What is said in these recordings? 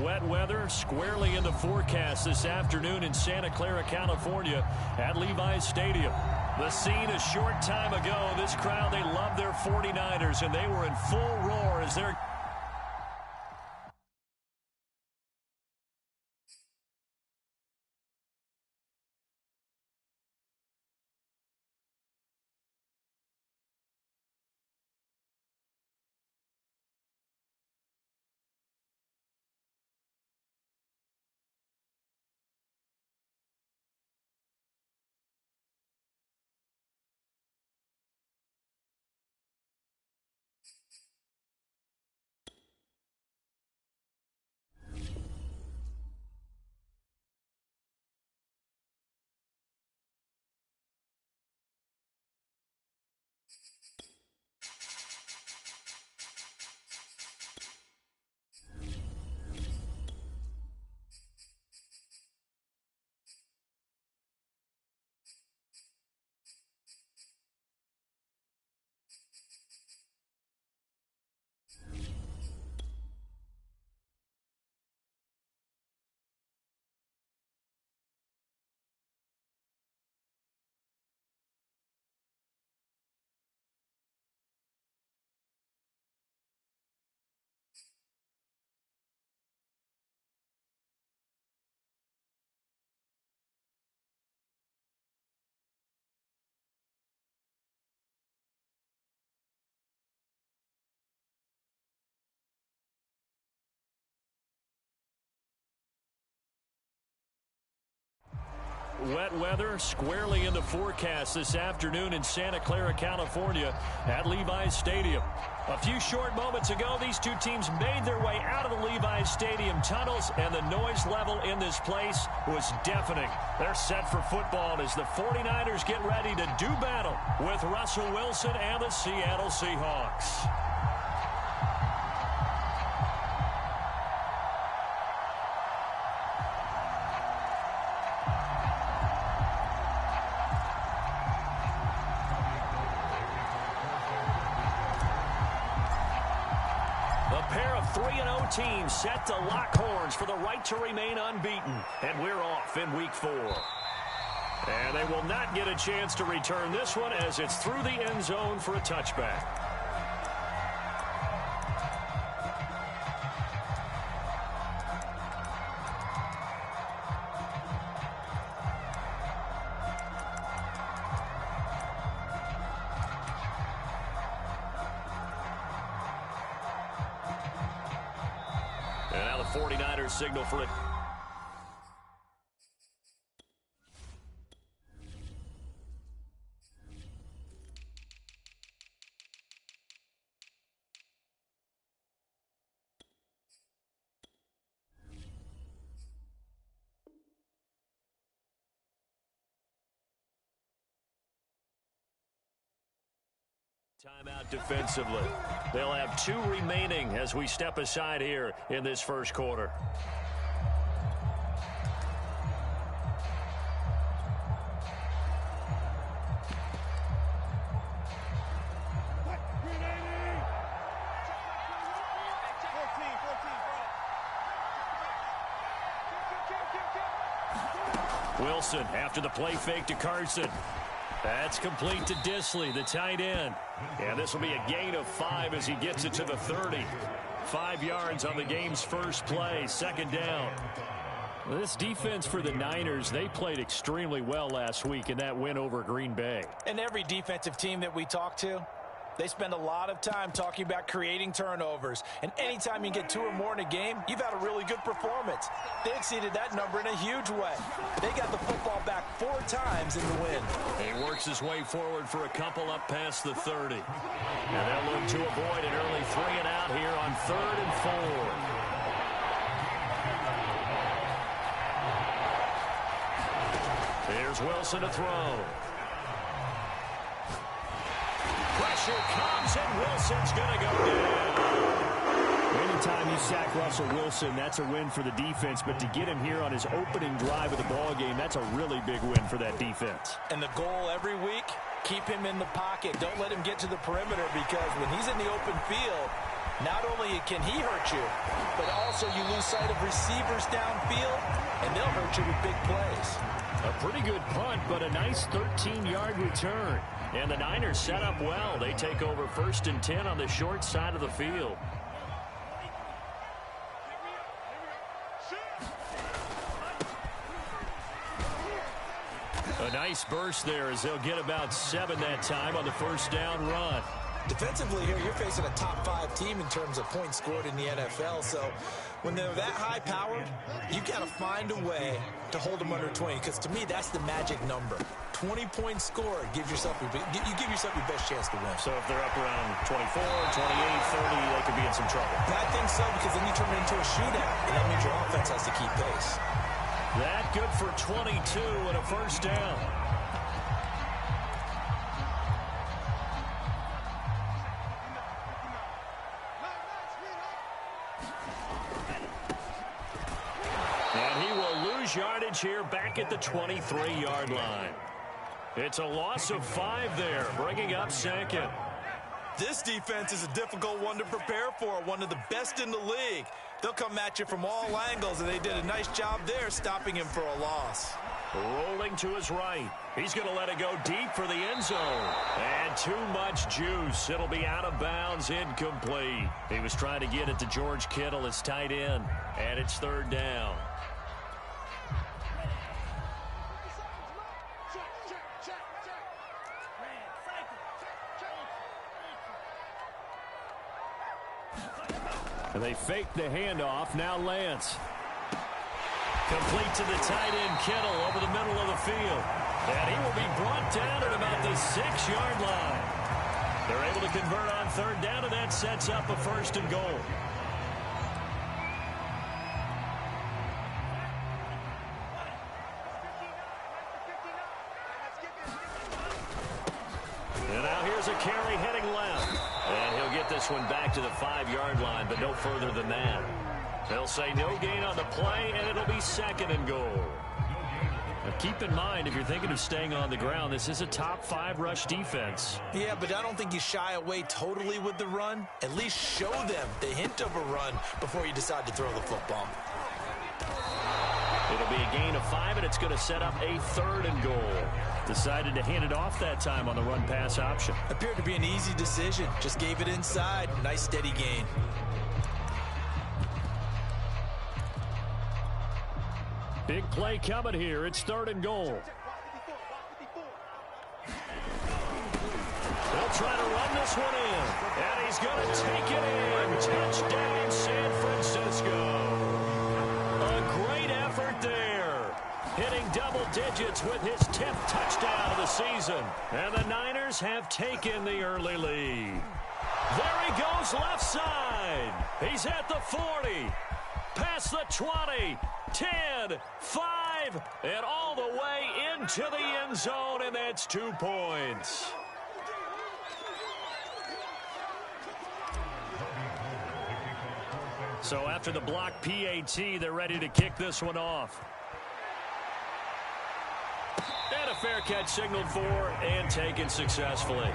Wet weather squarely in the forecast this afternoon in Santa Clara, California at Levi's Stadium. The scene a short time ago. This crowd, they love their 49ers, and they were in full roar as they're... Wet weather squarely in the forecast this afternoon in Santa Clara, California at Levi's Stadium. A few short moments ago, these two teams made their way out of the Levi's Stadium tunnels, and the noise level in this place was deafening. They're set for football as the 49ers get ready to do battle with Russell Wilson and the Seattle Seahawks. Teams set to lock horns for the right to remain unbeaten. And we're off in week 4. And they will not get a chance to return this one as it's through the end zone for a touchback. And now the 49ers signal for it. Timeout defensively. They'll have 2 remaining as we step aside here in this first quarter. Wilson after the play fake to Carson. That's complete to Disley, the tight end. And this will be a gain of 5 as he gets it to the 30. 5 yards on the game's first play, second down. This defense for the Niners, they played extremely well last week in that win over Green Bay. And every defensive team that we talk to, they spend a lot of time talking about creating turnovers. And anytime you get 2 or more in a game, you've had a really good performance. They exceeded that number in a huge way. They got the football back 4 times in the win. He works his way forward for a couple up past the 30. And they'll look to avoid an early 3 and out here on 3rd and 4. Here's Wilson to throw. Pressure comes, and Wilson's going to go down. Anytime you sack Russell Wilson, that's a win for the defense. But to get him here on his opening drive of the ball game, that's a really big win for that defense. And the goal every week, keep him in the pocket. Don't let him get to the perimeter, because when he's in the open field, Not only can he hurt you, but also you lose sight of receivers downfield, and they'll hurt you with big plays. A pretty good punt, but a nice 13-yard return. And the Niners set up well. They take over 1st and 10 on the short side of the field. A nice burst there as they'll get about 7 that time on the first down run. Defensively here, you're facing a top 5 team in terms of points scored in the NFL. So when they're that high-powered, you've got to find a way to hold them under 20. Because to me, that's the magic number. 20 points scored gives yourself you give yourself your best chance to win. So if they're up around 24, 28, 30, they could be in some trouble. I think so, because then you turn it into a shootout, and that means your offense has to keep pace. That good for 22 and a first down. And he will lose yardage here back at the 23-yard line. It's a loss of 5 there, bringing up 2nd. This defense is a difficult one to prepare for, one of the best in the league. They'll come at you from all angles, and they did a nice job there stopping him for a loss. Rolling to his right. He's going to let it go deep for the end zone. And too much juice. It'll be out of bounds, incomplete. He was trying to get it to George Kittle, his tight end, and it's 3rd down. And they fake the handoff. Now Lance. Complete to the tight end, Kittle, over the middle of the field. And he will be brought down at about the 6-yard line. They're able to convert on 3rd down, and that sets up a 1st and goal. And now here's a carry heading left. And he'll get this one back to the 5-yard line, but no further than that. They'll say no gain on the play, and it'll be 2nd and goal. Now keep in mind, if you're thinking of staying on the ground, this is a top 5 rush defense. Yeah, but I don't think you shy away totally with the run. At least show them the hint of a run before you decide to throw the football. It'll be a gain of 5, and it's going to set up a 3rd and goal. Decided to hand it off that time on the run-pass option. Appeared to be an easy decision. Just gave it inside. Nice steady gain. Big play coming here. It's 3rd and goal. They'll try to run this one in. And he's going to take it in. Touchdown, San Francisco. A great effort there. Hitting double digits with his 10th touchdown of the season. And the Niners have taken the early lead. There he goes left side. He's at the 40. Past the 20. 10, 5, and all the way into the end zone, and that's 2 points. So after the block PAT, they're ready to kick this one off. And a fair catch signaled for and taken successfully.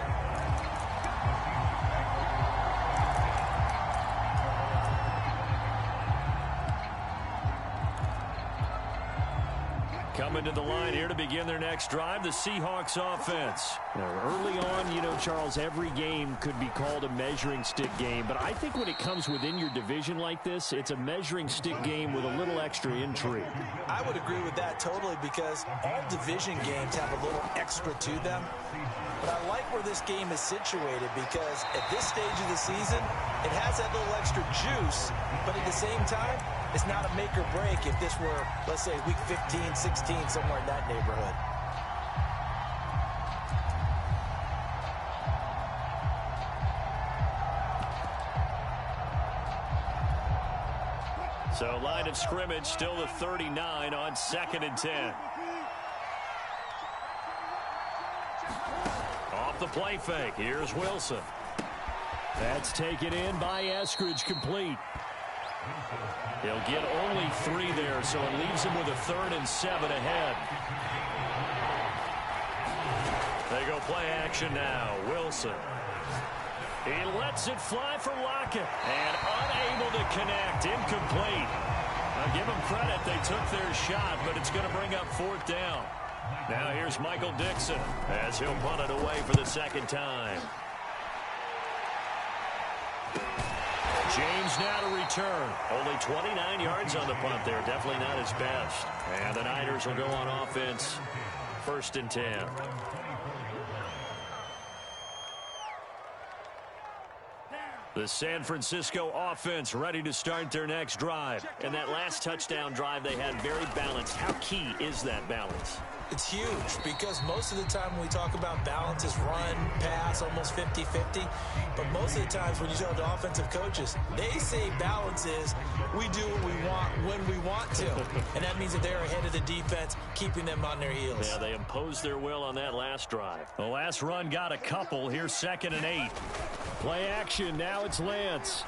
Coming to the line here to begin their next drive, the Seahawks offense. Now, early on, you know, Charles, every game could be called a measuring stick game. But I think when it comes within your division like this, it's a measuring stick game with a little extra intrigue. I would agree with that totally, because all division games have a little extra to them. But I like where this game is situated, because at this stage of the season, it has that little extra juice, but at the same time, it's not a make or break if this were, let's say, week 15, 16, somewhere in that neighborhood. So line of scrimmage still the 39 on 2nd and 10. Off the play fake. Here's Wilson. That's taken in by Eskridge, complete. He'll get only 3 there, so it leaves him with a 3rd and 7 ahead. They go play action now. Wilson. He lets it fly for Lockett. And unable to connect. Incomplete. Now give them credit. They took their shot, but it's going to bring up 4th down. Now here's Michael Dixon as he'll punt it away for the 2nd time. James now to return. Only 29 yards on the punt there. Definitely not his best. And the Niners will go on offense. 1st and 10. The San Francisco offense ready to start their next drive. And that last touchdown drive they had very balanced. How key is that balance? It's huge because most of the time when we talk about balance is run, pass, almost 50-50. But most of the times when you talk to offensive coaches, they say balance is we do what we want when we want to. And that means that they're ahead of the defense, keeping them on their heels. Yeah, they imposed their will on that last drive. The last run got a couple. Here's 2nd and 8. Play action. Now it's Lance.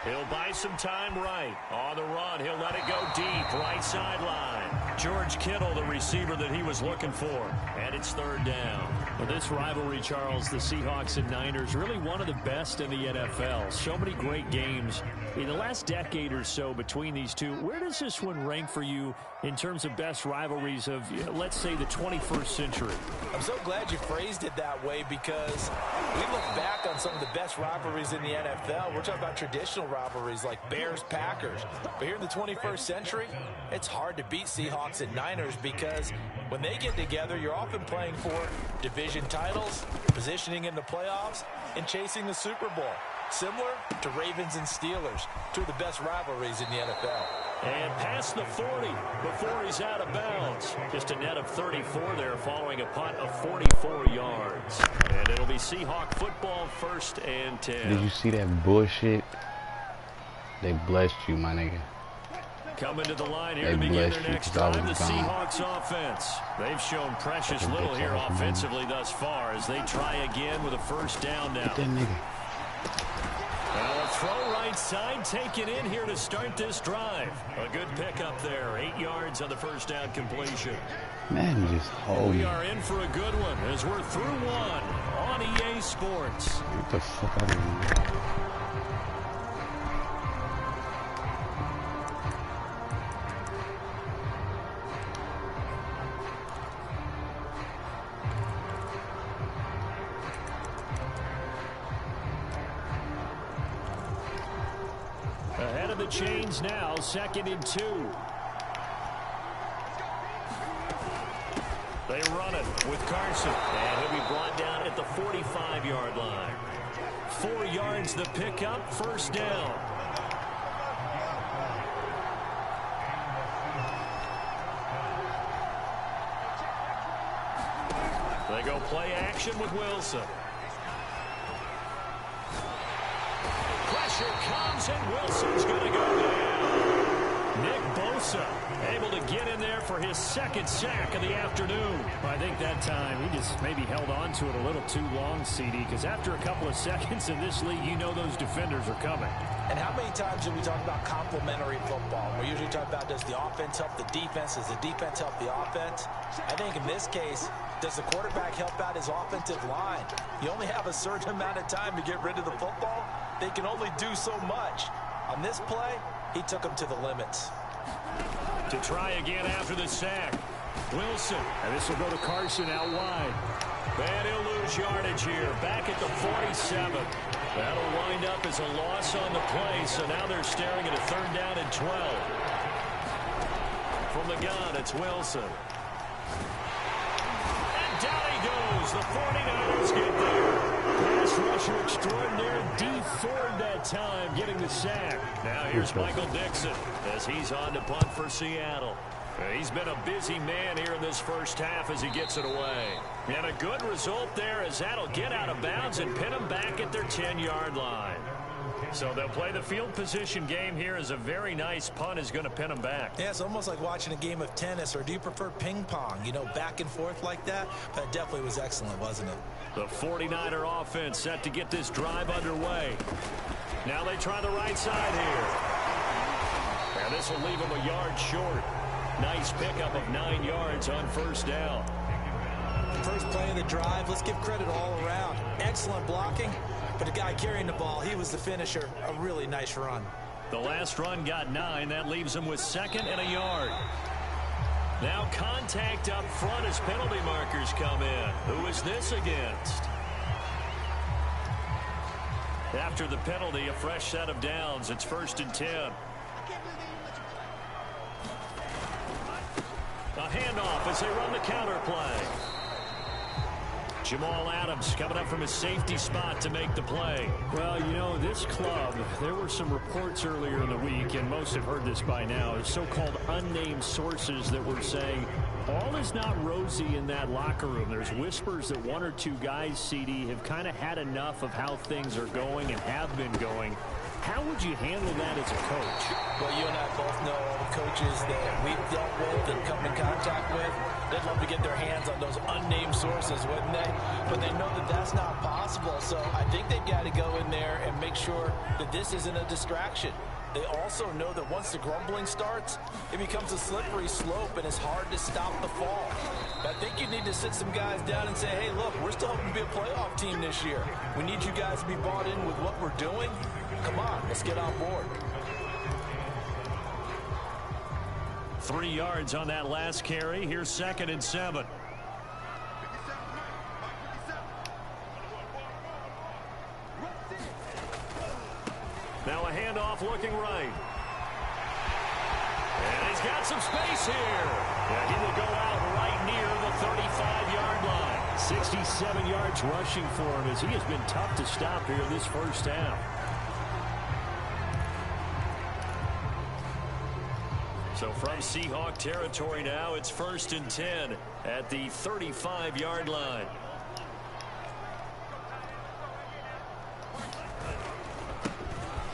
He'll buy some time right. On the run, he'll let it go deep. Right sideline. George Kittle, the receiver that he was looking for. And it's 3rd down. Well, this rivalry, Charles, the Seahawks and Niners, really one of the best in the NFL. So many great games in the last decade or so between these two. Where does this one rank for you in terms of best rivalries of, let's say, the 21st century? I'm so glad you phrased it that way because we look back on some of the best rivalries in the NFL. We're talking about traditional rivalries like Bears-Packers. But here in the 21st century, it's hard to beat Seahawks and Niners because when they get together, you're often playing for division titles, positioning in the playoffs, and chasing the Super Bowl. Similar to Ravens and Steelers, two of the best rivalries in the NFL. And past the 40 before he's out of bounds. Just a net of 34 there following a punt of 44 yards. And it'll be Seahawk football 1st and 10. Did you see that bullshit? They blessed you, my nigga. Coming to the line here to begin their next drive, the Seahawks offense. They've shown precious little here offensively thus far as they try again with a 1st down now. Get that nigga. Well, a throw right side taken in here to start this drive. A good pickup there. 8 yards on the 1st down completion. Man, just hold. We are in for a good one as we're through one on EA Sports. Get the fuck out of here. Ahead of the chains now, 2nd and 2. They run it with Carson, and he'll be brought down at the 45-yard line. 4 yards the pickup, 1st down. They go play action with Wilson. Pressure comes, and Wilson's going to go down. Nick Bosa able to get in there for his 2nd sack of the afternoon. I think that time he just maybe held on to it a little too long, CD, because after a couple of seconds in this league, you know those defenders are coming. And how many times do we talk about complementary football? We usually talk about does the offense help the defense? Does the defense help the offense? I think in this case, does the quarterback help out his offensive line? You only have a certain amount of time to get rid of the football. They can only do so much. On this play, he took them to the limits. To try again after the sack. Wilson. And this will go to Carson out wide. And he'll lose yardage here. Back at the 47. That'll wind up as a loss on the play. So now they're staring at a 3rd down and 12. From the gun, it's Wilson. And down he goes. The 49ers get there. Pass rusher extraordinaire. D Ford that time getting the sack. Now here's Michael Dixon as he's on to punt for Seattle. He's been a busy man here in this 1st half as he gets it away. And a good result there as that'll get out of bounds and pin them back at their 10-yard line. So they'll play the field position game here as a very nice punt is going to pin them back. Yeah, it's almost like watching a game of tennis, or do you prefer ping pong? You know, back and forth like that? That definitely was excellent, wasn't it? The 49er offense set to get this drive underway. Now they try the right side here. And this will leave them a yard short. Nice pickup of 9 yards on 1st down. First play of the drive, let's give credit all around. Excellent blocking, But the guy carrying the ball, he was the finisher. A really nice run. The last run got 9. That leaves him with 2nd and a yard. Now contact up front as penalty markers come in. Who is this against? After the penalty, a fresh set of downs. It's 1st and 10. A handoff as they run the counter play. Jamal Adams coming up from his safety spot to make the play. Well, you know, this club, there were some reports earlier in the week, and most have heard this by now, so-called unnamed sources that were saying all is not rosy in that locker room. There's whispers that 1 or 2 guys, CD, have kind of had enough of how things are going and have been going. How would you handle that as a coach? Well, you and I both know all the coaches that we've dealt with and come in contact with. They'd love to get their hands on those unnamed sources, wouldn't they? But they know that that's not possible. So I think they've got to go in there and make sure that this isn't a distraction. They also know that once the grumbling starts, it becomes a slippery slope and it's hard to stop the fall. I think you need to sit some guys down and say, hey, look, we're still hoping to be a playoff team this year. We need you guys to be bought in with what we're doing. Come on, let's get on board. 3 yards on that last carry. Here's 2nd and 7. Now a handoff looking right. And he's got some space here. Yeah, he will go out right near the 35-yard line. 67 yards rushing for him as he has been tough to stop here this first half. So from Seahawk territory now, it's 1st and 10 at the 35-yard line.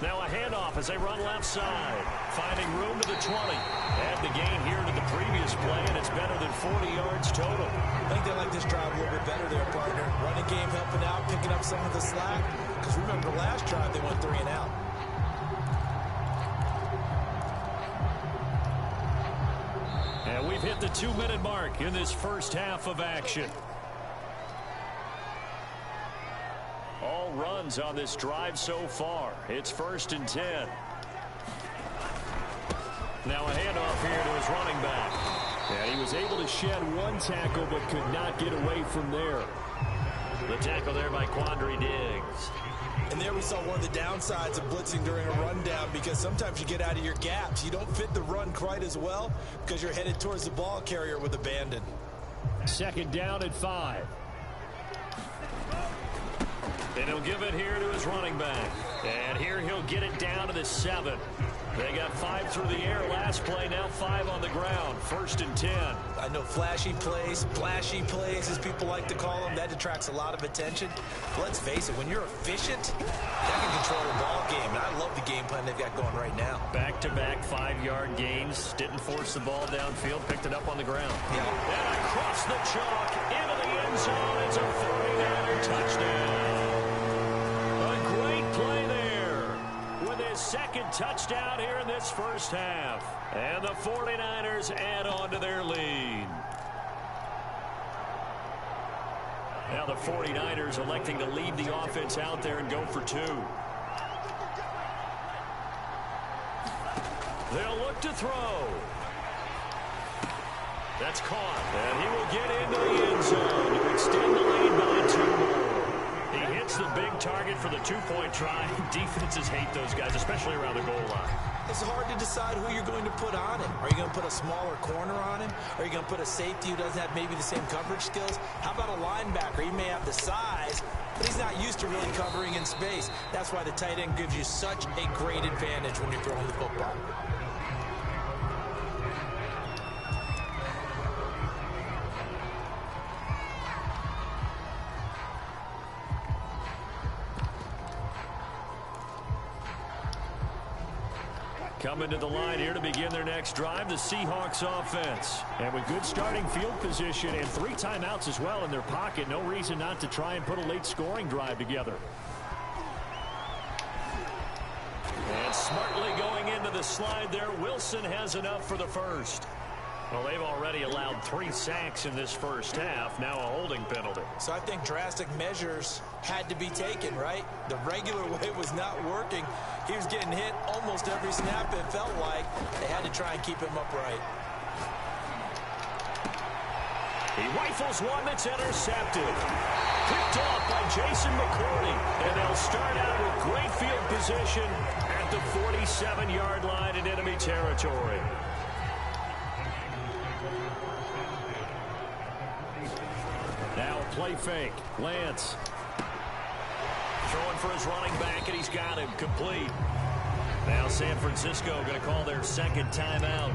Now a handoff as they run left side. Finding room to the 20. Add the gain here to the previous play, and it's better than 40 yards total. I think they like this drive a little bit better there, partner. Running game helping out, picking up some of the slack. Because remember, the last drive they went 3 and out. And we've hit the 2-minute mark in this first half of action. All runs on this drive so far. It's 1st and 10. Now a handoff here to his running back. And he was able to shed 1 tackle but could not get away from there. The tackle there by Quandre Diggs. And there we saw one of the downsides of blitzing during a rundown, because sometimes you get out of your gaps. You don't fit the run quite as well because you're headed towards the ball carrier with abandon. 2nd down and 5. And he'll give it here to his running back. And here he'll get it down to the 7. They got 5 through the air last play, now 5 on the ground. 1st and 10. I know flashy plays, as people like to call them, that attracts a lot of attention. But let's face it, when you're efficient, that can control the ball game. And I love the game plan they've got going right now. Back-to-back 5-yard gains. Didn't force the ball downfield, picked it up on the ground. Yeah. And across the chalk into the end zone. It's a 49er touchdown. Play there with his 2nd touchdown here in this first half. And the 49ers add on to their lead. Now the 49ers electing to leave the offense out there and go for 2. They'll look to throw. That's caught. And he will get into the end zone to extend the lead by 2 more. He hits the big target for the 2-point try. Defenses hate those guys, especially around the goal line. It's hard to decide who you're going to put on him. Are you going to put a smaller corner on him? Are you going to put a safety who doesn't have maybe the same coverage skills? How about a linebacker? He may have the size, but he's not used to really covering in space. That's why the tight end gives you such a great advantage when you're throwing the football. Coming to the line here to begin their next drive, the Seahawks offense. And with good starting field position and 3 timeouts as well in their pocket, no reason not to try and put a late scoring drive together. And smartly going into the slide there, Wilson has enough for the first. Well, they've already allowed 3 sacks in this first half. Now a holding penalty. So I think drastic measures had to be taken, right? The regular way was not working. He was getting hit almost every snap, it felt like. They had to try and keep him upright. He rifles one that's intercepted. Picked off by Jason McCourty. And they'll start out with great field position at the 47-yard line in enemy territory. Now a play fake. Lance. Throwing for his running back, and he's got him complete. Now San Francisco going to call their second timeout,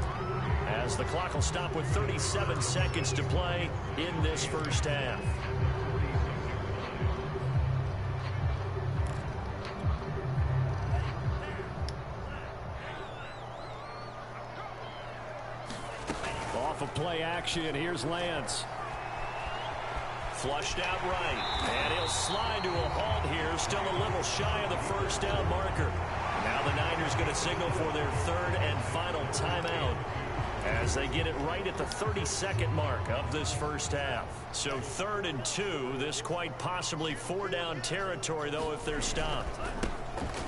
as the clock will stop with 37 seconds to play in this first half. Off of play action, here's Lance. Flushed out right, and he'll slide to a halt here, still a little shy of the first down marker. Now the Niners going to signal for their third and final timeout, as they get it right at the 32nd mark of this first half. So 3rd and 2, this quite possibly 4-down territory, though, if they're stopped.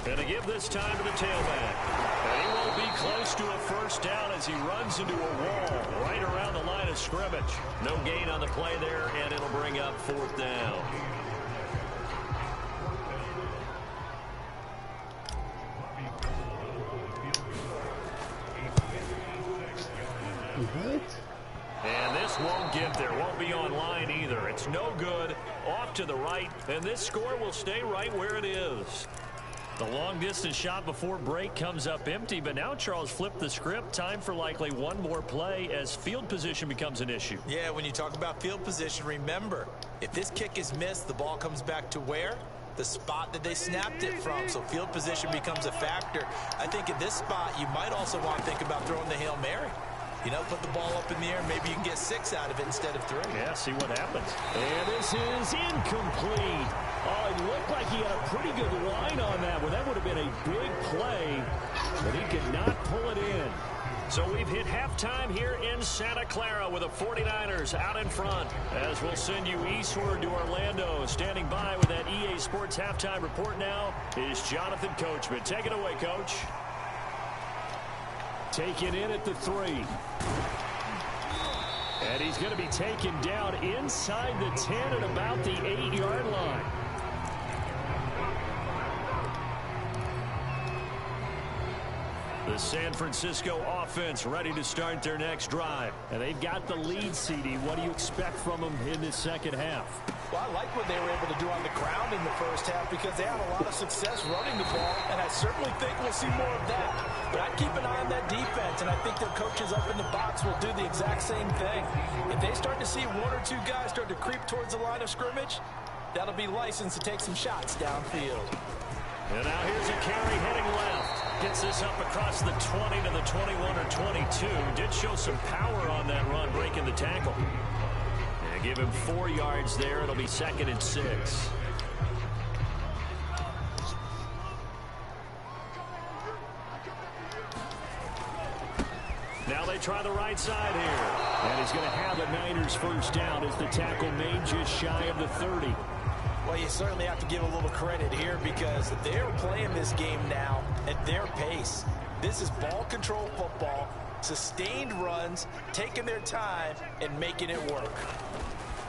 And to give this time to the tailback. And he won't be close to a first down as he runs into a wall right around the line of scrimmage. No gain on the play there, and it'll bring up 4th down. And this won't get there. Won't be online either. It's no good. Off to the right. And this score will stay right where it is. The long-distance shot before break comes up empty. But now Charles flipped the script. Time for likely one more play as field position becomes an issue. Yeah, when you talk about field position, remember, if this kick is missed, the ball comes back to where? The spot that they snapped it from. So field position becomes a factor. I think at this spot, you might also want to think about throwing the Hail Mary. You know, put the ball up in the air. Maybe you can get 6 out of it instead of 3. Yeah, see what happens. And this is incomplete. Oh, it looked like he had a pretty good line on that one. That would have been a big play, but he could not pull it in. So we've hit halftime here in Santa Clara with the 49ers out in front. As we'll send you eastward to Orlando. Standing by with that EA Sports halftime report now is Jonathan Coachman. Take it away, Coach. Taken in at the 3. And he's going to be taken down inside the 10 at about the 8-yard line. The San Francisco offense ready to start their next drive. And they've got the lead, CD. What do you expect from them in this second half? Well, I like what they were able to do on the ground in the first half because they had a lot of success running the ball, and I certainly think we'll see more of that. But I'd keep an eye on that defense, and I think their coaches up in the box will do the exact same thing. If they start to see 1 or 2 guys start to creep towards the line of scrimmage, that'll be licensed to take some shots downfield. And now here's a carry heading left. Gets this up across the 20 to the 21 or 22. Did show some power on that run, breaking the tackle. And give him 4 yards there. It'll be 2nd and 6. Now they try the right side here. And he's going to have a Niners first down as the tackle made just shy of the 30. Well, you certainly have to give a little credit here because they're playing this game now at their pace. This is ball control football, sustained runs, taking their time, and making it work.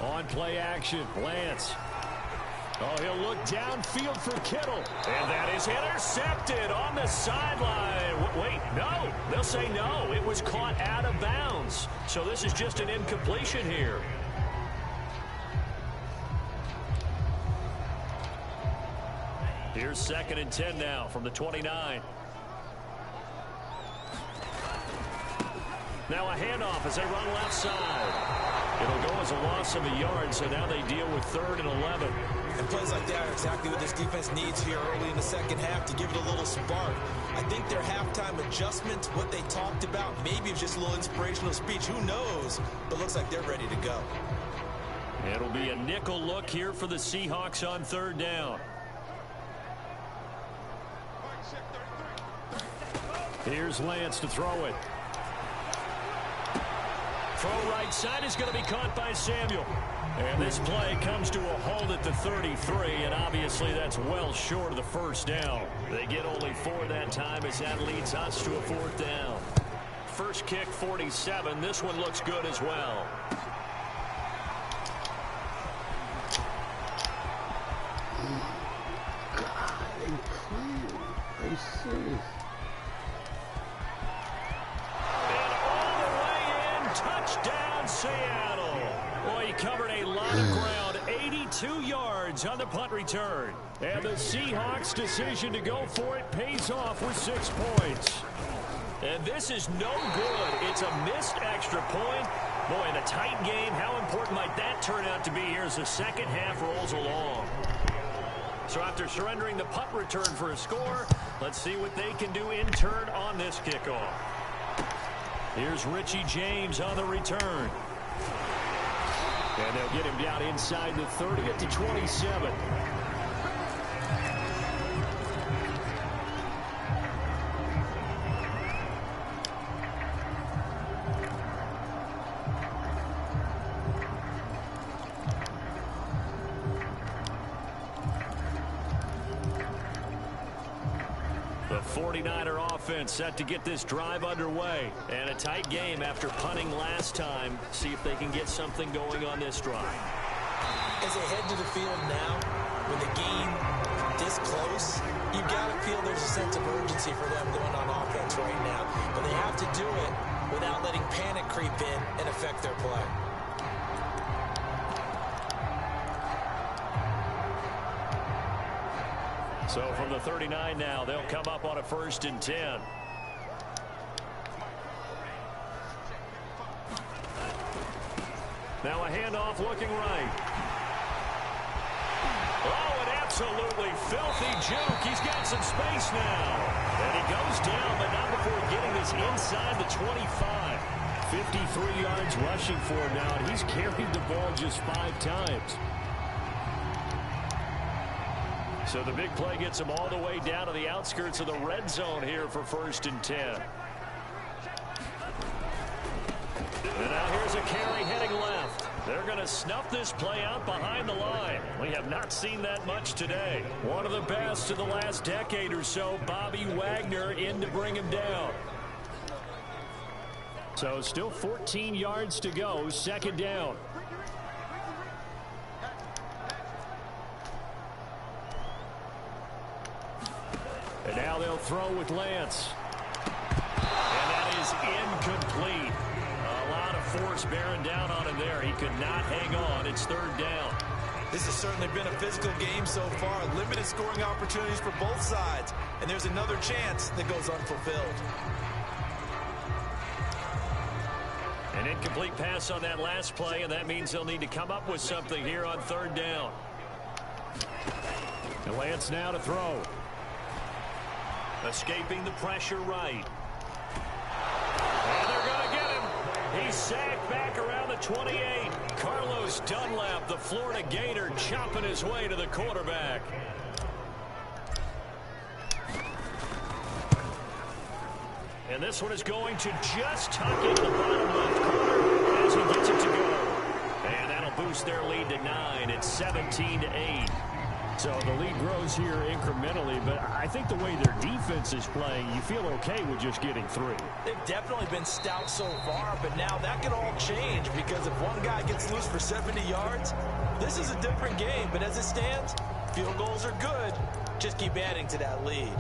On play action, Lance. Oh, he'll look downfield for Kittle. And that is intercepted on the sideline. Wait, no. They'll say no. It was caught out of bounds. So this is just an incompletion here. Here's 2nd and 10 now from the 29. Now a handoff as they run left side. It'll go as a loss of a yard, so now they deal with 3rd and 11. And plays like that are exactly what this defense needs here early in the second half to give it a little spark. I think their halftime adjustment, what they talked about, maybe it's just a little inspirational speech. Who knows? But looks like they're ready to go. It'll be a nickel look here for the Seahawks on 3rd down. Here's Lance to throw it. Throw right side is going to be caught by Samuel. And this play comes to a halt at the 33, and obviously that's well short of the first down. They get only 4 that time as that leads us to a 4th down. First kick, 47. This one looks good as well. And all the way in, touchdown Seattle. Well, he covered a lot of ground, 82 yards on the punt return. And the Seahawks' decision to go for it pays off with 6 points. And this is no good. It's a missed extra point. Boy, in a tight game, how important might that turn out to be here as the second half rolls along? So after surrendering the punt return for a score, let's see what they can do in turn on this kickoff. Here's Richie James on the return. And they'll get him down inside the 30 at the 27. The 49er offense set to get this drive underway. And a tight game after punting last time. See if they can get something going on this drive. As they head to the field now, with the game this close, you got to feel there's a sense of urgency for them going on offense right now. But they have to do it without letting panic creep in and affect their play. So from the 39 now, they'll come up on a 1st and 10. Now a handoff looking right. Oh, an absolutely filthy juke. He's got some space now. And he goes down, but not before getting this inside the 25. 53 yards rushing for him now, and he's carried the ball just 5 times. So the big play gets him all the way down to the outskirts of the red zone here for 1st and 10. And now here's a carry heading left. They're going to snuff this play out behind the line. We have not seen that much today. One of the best of the last decade or so, Bobby Wagner in to bring him down. So still 14 yards to go, 2nd down. And now they'll throw with Lance. And that is incomplete. A lot of force bearing down on him there. He could not hang on. It's 3rd down. This has certainly been a physical game so far. Limited scoring opportunities for both sides. And there's another chance that goes unfulfilled. An incomplete pass on that last play, and that means they'll need to come up with something here on 3rd down. And Lance now to throw. Escaping the pressure right. And they're going to get him. He's sacked back around the 28. Carlos Dunlap, the Florida Gator, chopping his way to the quarterback. And this one is going to just tuck into the bottom left corner as he gets it to go. And that'll boost their lead to 9. It's 17-8. So the lead grows here incrementally, but I think the way their defense is playing, you feel okay with just getting 3. They've definitely been stout so far, but now that could all change because if one guy gets loose for 70 yards, this is a different game. But as it stands, field goals are good. Just keep adding to that lead.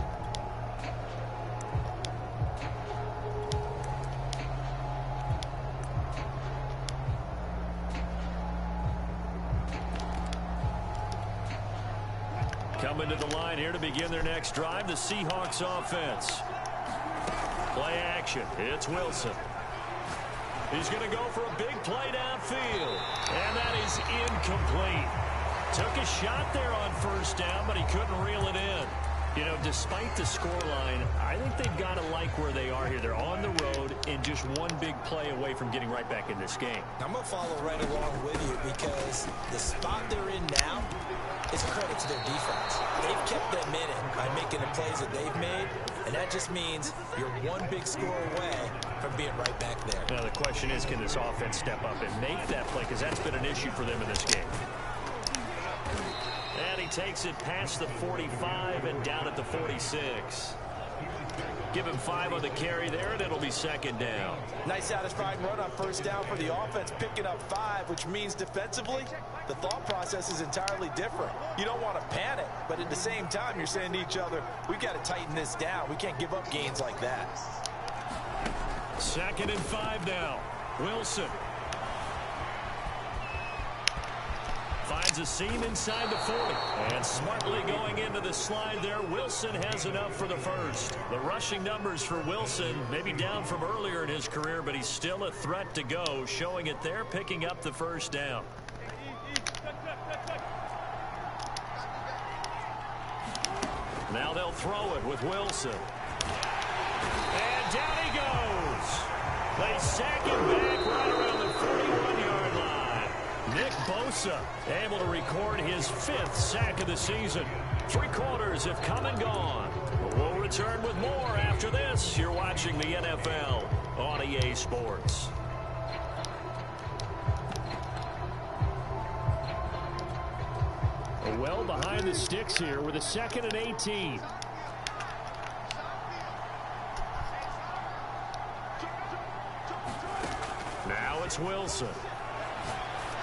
Coming to the line here to begin their next drive, the Seahawks offense. Play action. It's Wilson. He's going to go for a big play downfield. And that is incomplete. Took a shot there on 1st down, but he couldn't reel it in. You know, despite the scoreline, I think they've got to like where they are here. They're on the road and just one big play away from getting right back in this game. I'm going to follow right along with you because the spot they're in now, is credit to their defense. They've kept them in it by making the plays that they've made, and that just means you're one big score away from being right back there. Now the question is, can this offense step up and make that play? Because that's been an issue for them in this game. And he takes it past the 45 and down at the 46. Give him 5 on the carry there, and it'll be second down. Nice satisfying run on first down for the offense, picking up 5, which means defensively, the thought process is entirely different. You don't want to panic, but at the same time, you're saying to each other, we've got to tighten this down. We can't give up gains like that. Second and 5 now. Wilson finds a seam inside the 40. And smartly going into the slide there, Wilson has enough for the first. The rushing numbers for Wilson maybe down from earlier in his career, but he's still a threat to go, showing it there, picking up the first down. Now they'll throw it with Wilson. And down he goes. They sack him back right around the 41-yard line. Nick Bosa able to record his 5th sack of the season. 3 quarters have come and gone. We'll return with more after this. You're watching the NFL on EA Sports. Well behind the sticks here with a 2nd and 18. Now it's Wilson.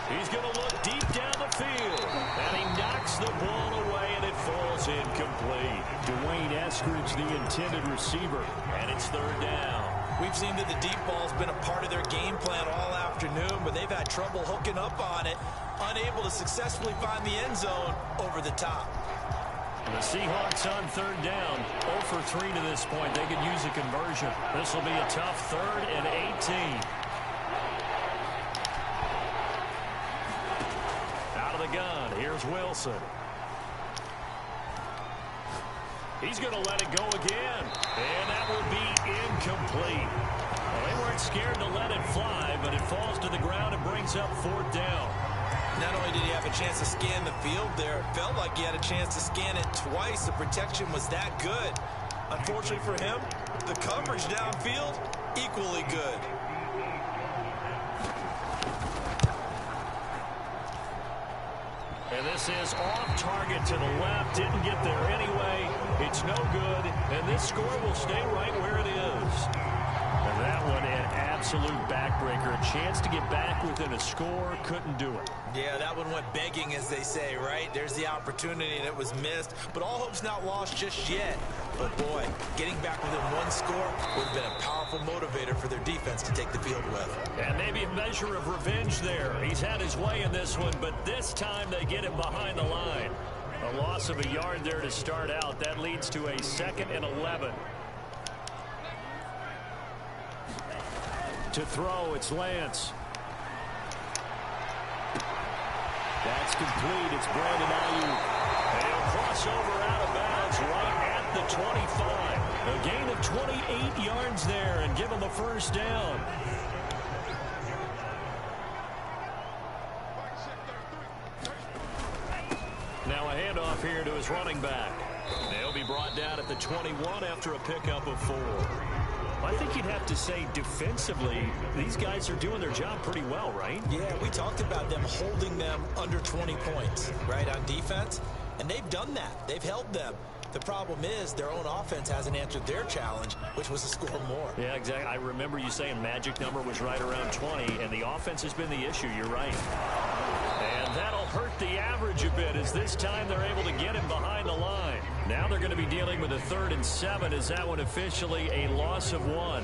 He's going to look deep down the field. And he knocks the ball away, and it falls incomplete. Dwayne Eskridge, the intended receiver. And it's 3rd down. We've seen that the deep ball's been a part of their game plan all afternoon, but they've had trouble hooking up on it, unable to successfully find the end zone over the top. The Seahawks on 3rd down, 0 for 3 to this point. They could use a conversion. This will be a tough 3rd and 18. Gun. Here's Wilson. He's going to let it go again. And that will be incomplete. Well, they weren't scared to let it fly, but it falls to the ground and brings up 4th down. Not only did he have a chance to scan the field there, it felt like he had a chance to scan it twice. The protection was that good. Unfortunately for him, the coverage downfield, equally good. And this is off target to the left. Didn't get there anyway. It's no good. And this score will stay right where it is. And that one, an absolute backbreaker. A chance to get back within a score. Couldn't do it. Yeah, that one went begging, as they say, right? There's the opportunity, and it was missed. But all hope's not lost just yet. But, boy, getting back within 1 score would have been a powerful motivator for their defense to take the field with. And maybe a measure of revenge there. He's had his way in this one, but this time they get him behind the line. A loss of a yard there to start out. That leads to a 2nd and 11. To throw, it's Lance. That's complete. It's Brandon Ayuk. And he'll cross over out of bounds right at the 25. A gain of 28 yards there and give him a first down. Now a handoff here to his running back. They'll be brought down at the 21 after a pickup of 4. I think you'd have to say defensively, these guys are doing their job pretty well, right? Yeah, we talked about them holding them under 20 points, right, on defense. And they've done that. They've held them. The problem is their own offense hasn't answered their challenge, which was to score more. Yeah, exactly. I remember you saying magic number was right around 20, and the offense has been the issue. You're right. And that'll hurt the average a bit as this time they're able to get him behind the line. Now they're going to be dealing with a 3rd and 7 as that one officially a loss of 1.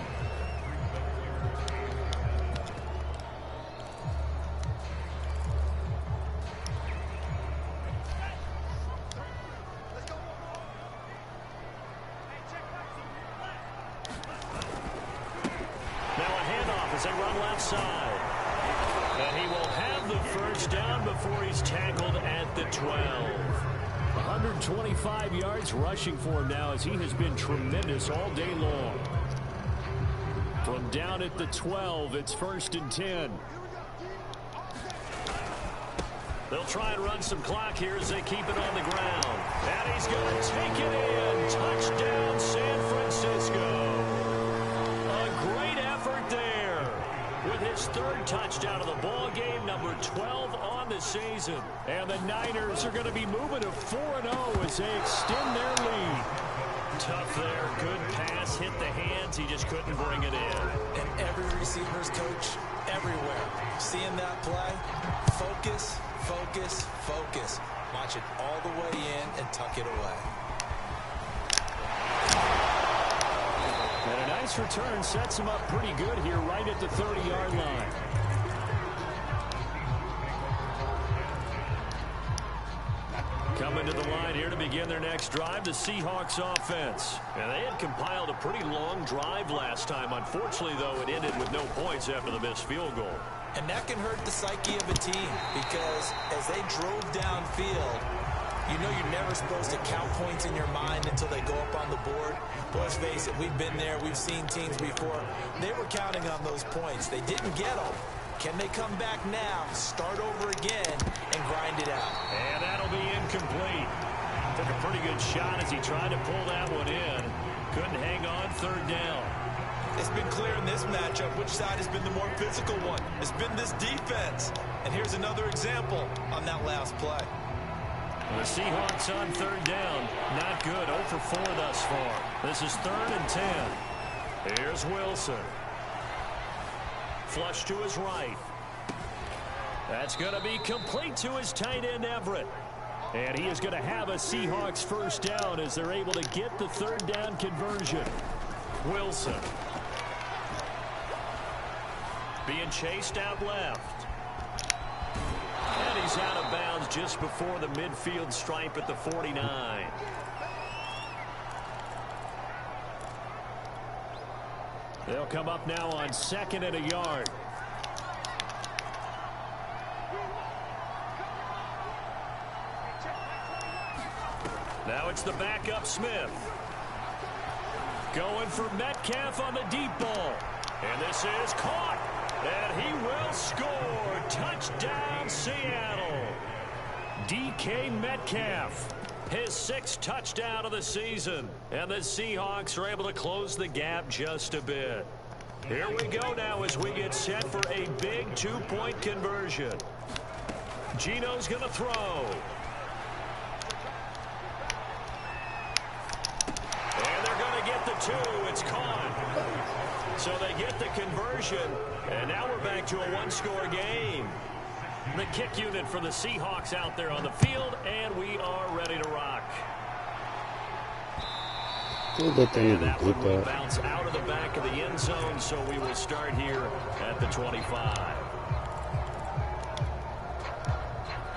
Now a handoff as they run left side. And he will have the first down before he's tackled at the 12. 125 yards rushing for him now as he has been tremendous all day long. From down at the 12, it's 1st and 10. They'll try and run some clock here as they keep it on the ground. And he's going to take it in. Touchdown, San Francisco. A great effort there with his third touchdown of the ball game, number 12 on the season. And the Niners are going to be moving to 4-0 as they extend their lead. Tough there. Good pass. Hit the hands. He just couldn't bring it in. And every receiver's coach everywhere. Seeing that play, focus, focus, focus. Watch it all the way in and tuck it away. And a nice return sets him up pretty good here right at the 30-yard line. Coming to the line here to begin their next drive, the Seahawks offense. And they had compiled a pretty long drive last time. Unfortunately, though, it ended with no points after the missed field goal. And that can hurt the psyche of a team because as they drove downfield, you know you're never supposed to count points in your mind until they go up on the board. But let's face it, we've been there. We've seen teams before. They were counting on those points. They didn't get them. Can they come back now, start over again, and grind it out? And that'll be incomplete. Took a pretty good shot as he tried to pull that one in. Couldn't hang on, third down. It's been clear in this matchup which side has been the more physical one. It's been this defense. And here's another example on that last play. The Seahawks on third down. Not good. 0 for 4 thus far. This is 3rd and 10. Here's Wilson. Flush to his right. That's going to be complete to his tight end, Everett. And he is going to have a Seahawks first down as they're able to get the third down conversion. Wilson. Being chased out left. And he's out of bounds just before the midfield stripe at the 49. They'll come up now on 2nd and a yard. Now it's the backup Smith. Going for Metcalf on the deep ball. And this is caught. And he will score. Touchdown, Seattle. DK Metcalf. His 6th touchdown of the season. And the Seahawks are able to close the gap just a bit. Here we go now as we get set for a big 2-point conversion. Gino's going to throw. And they're going to get the 2. It's caught. So they get the conversion. And now we're back to a 1-score game. The kick unit for the Seahawks out there on the field, and we are ready to rock. And that one will bounce out of the back of the end zone, so we will start here at the 25.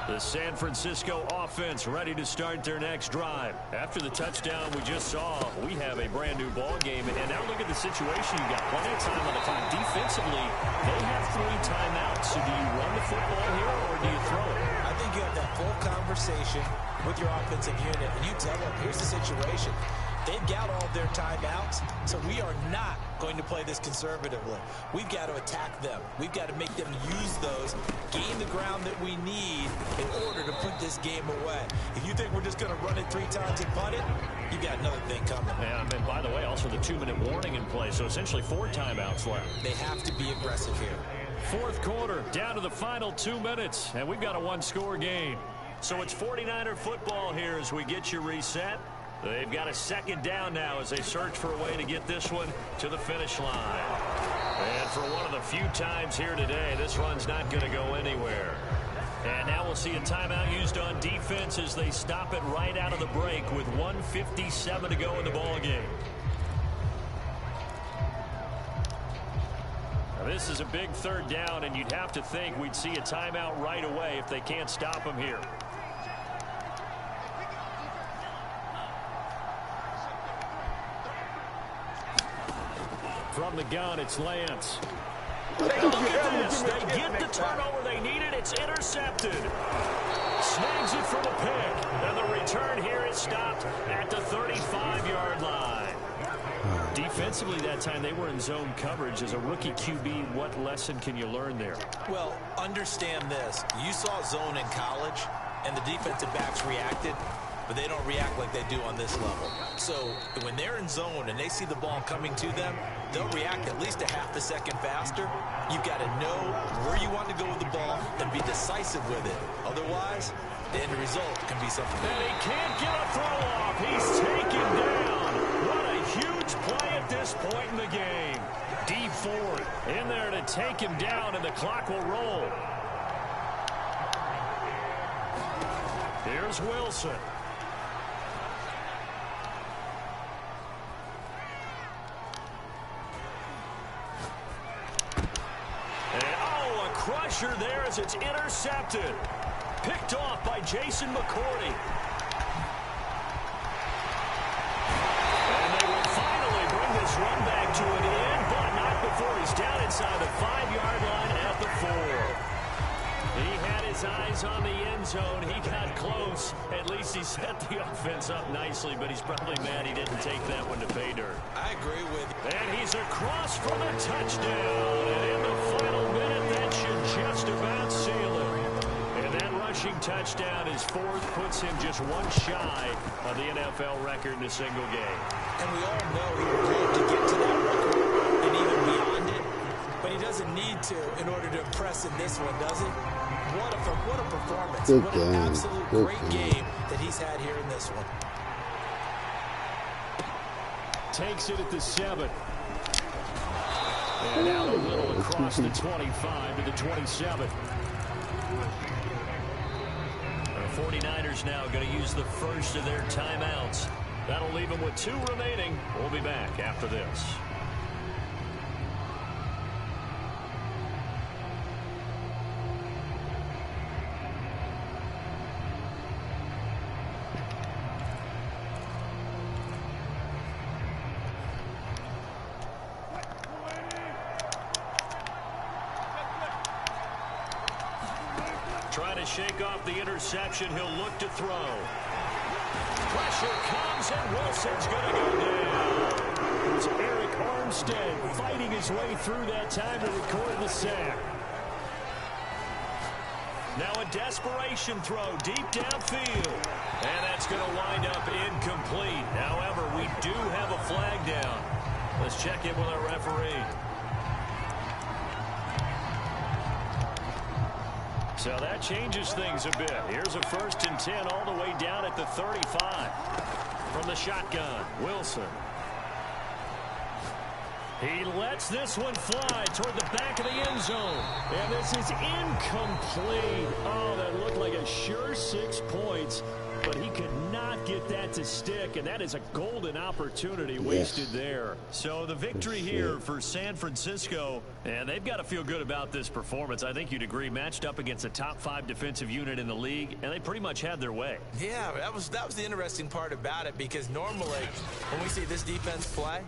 The San Francisco offense ready to start their next drive. After the touchdown we just saw, we have a brand new ball game. And now look at the situation. You've got plenty of time on the clock. Defensively, they have 3 timeouts. So do you run the football here or do you throw it? I think you have that full conversation with your offensive unit, and you tell them, here's the situation. They've got all their timeouts, so we are not going to play this conservatively. We've got to attack them. We've got to make them use those, gain the ground that we need in order to put this game away. If you think we're just going to run it 3 times and punt it, you've got another thing coming. Yeah, and by the way, also the 2-minute warning in play, so essentially 4 timeouts left. They have to be aggressive here. 4th quarter, down to the final 2 minutes, and we've got a 1-score game. So it's 49er football here as we get you reset. They've got a 2nd down now as they search for a way to get this one to the finish line. And for one of the few times here today, this run's not going to go anywhere. And now we'll see a timeout used on defense as they stop it right out of the break with 1:57 to go in the ball game. Now this is a big 3rd down, and you'd have to think we'd see a timeout right away if they can't stop him here. From the gun, it's Lance. Look at this. They get the turnover they needed. It's intercepted. Snags it for the pick. And the return here is stopped at the 35-yard line. Defensively that time, they were in zone coverage. As a rookie QB, what lesson can you learn there? Well, understand this. You saw zone in college, and the defensive backs reacted, but they don't react like they do on this level. So when they're in zone and they see the ball coming to them, they'll react at least a half a second faster. You've got to know where you want to go with the ball and be decisive with it. Otherwise, the end result can be something. And he can't get a throw off. He's taken down. What a huge play at this point in the game. D Ford in there to take him down, and the clock will roll. Here's Wilson. Crusher there as it's intercepted. Picked off by Jason McCourty. And they will finally bring this run back to an end, but not before he's down inside the 5-yard line at the 4. He had his eyes on the end zone. He got close. At least he set the offense up nicely, but he's probably mad he didn't take that one to pay dirt. I agree with you. And he's across for the touchdown. And in the final minute, that should just about seal it. And that rushing touchdown, his 4th, puts him just one shy of the NFL record in a single game. And we all know he would love to get to that record and even beyond it, but he doesn't need to in order to impress in this one, does he? What a performance. Good what game. An absolute Good great game that he's had here in this one. Takes it at the 7. And now a little across the 25 to the 27. The 49ers now going to use the first of their timeouts. That'll leave them with 2 remaining. We'll be back after this. Trying to shake off the interception. He'll look to throw. Pressure comes, and Wilson's going to go down. It's Eric Armstead fighting his way through that time to record the sack. Now a desperation throw deep downfield. And that's going to wind up incomplete. However, we do have a flag down. Let's check in with our referee. So that changes things a bit. Here's a 1st and 10 all the way down at the 35. From the shotgun, Wilson. He lets this one fly toward the back of the end zone. And this is incomplete. Oh, that looked like a sure 6 points. But he could not get that to stick, and that is a golden opportunity wasted there. So the victory here for San Francisco, and they've got to feel good about this performance. I think you'd agree, matched up against a top 5 defensive unit in the league, and they pretty much had their way. Yeah, that was the interesting part about it, because normally when we see this defense play,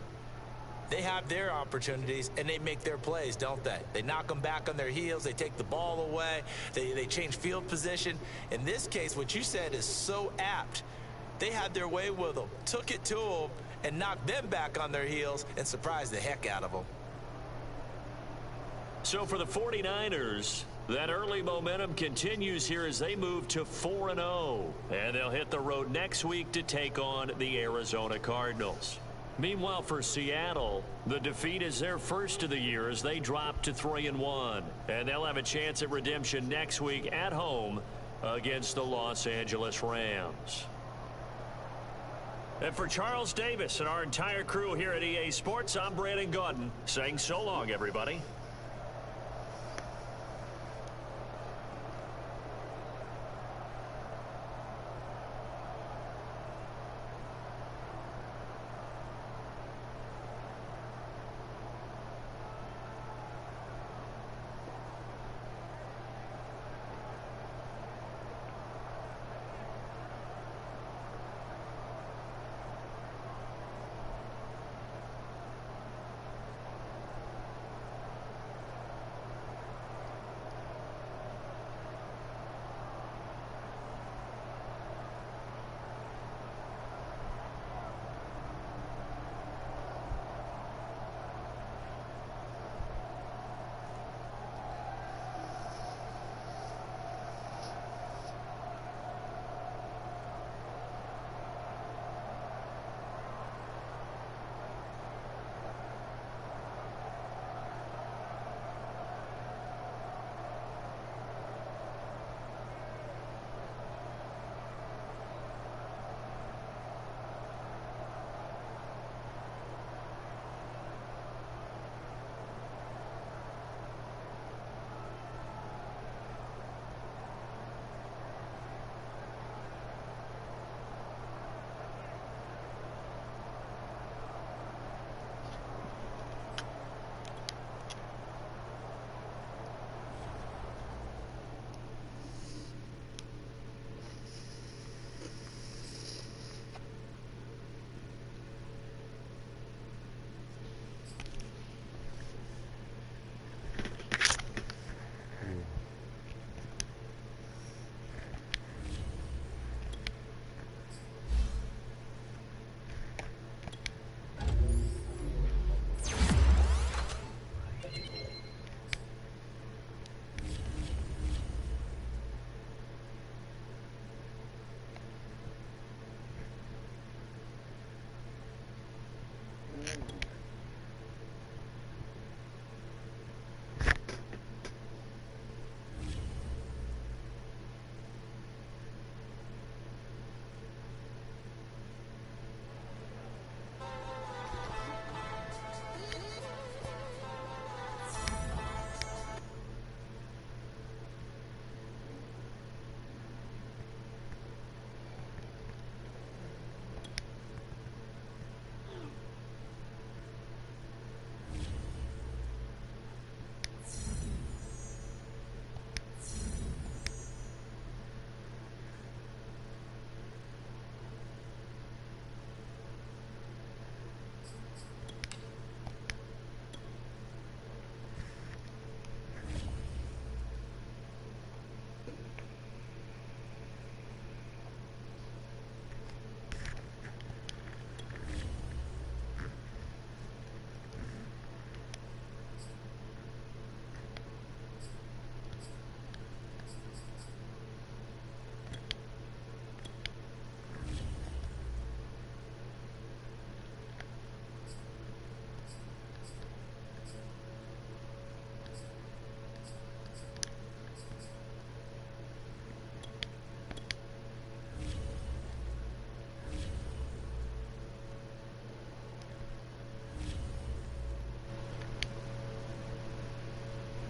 they have their opportunities, and they make their plays, don't they? They knock them back on their heels. They take the ball away. They change field position. In this case, what you said is so apt. They had their way with them, took it to them, and knocked them back on their heels and surprised the heck out of them. So for the 49ers, that early momentum continues here as they move to 4-0. And they'll hit the road next week to take on the Arizona Cardinals. Meanwhile, for Seattle, the defeat is their first of the year as they drop to 3-1. And they'll have a chance at redemption next week at home against the Los Angeles Rams. And for Charles Davis and our entire crew here at EA Sports, I'm Brandon Gaudin saying so long, everybody.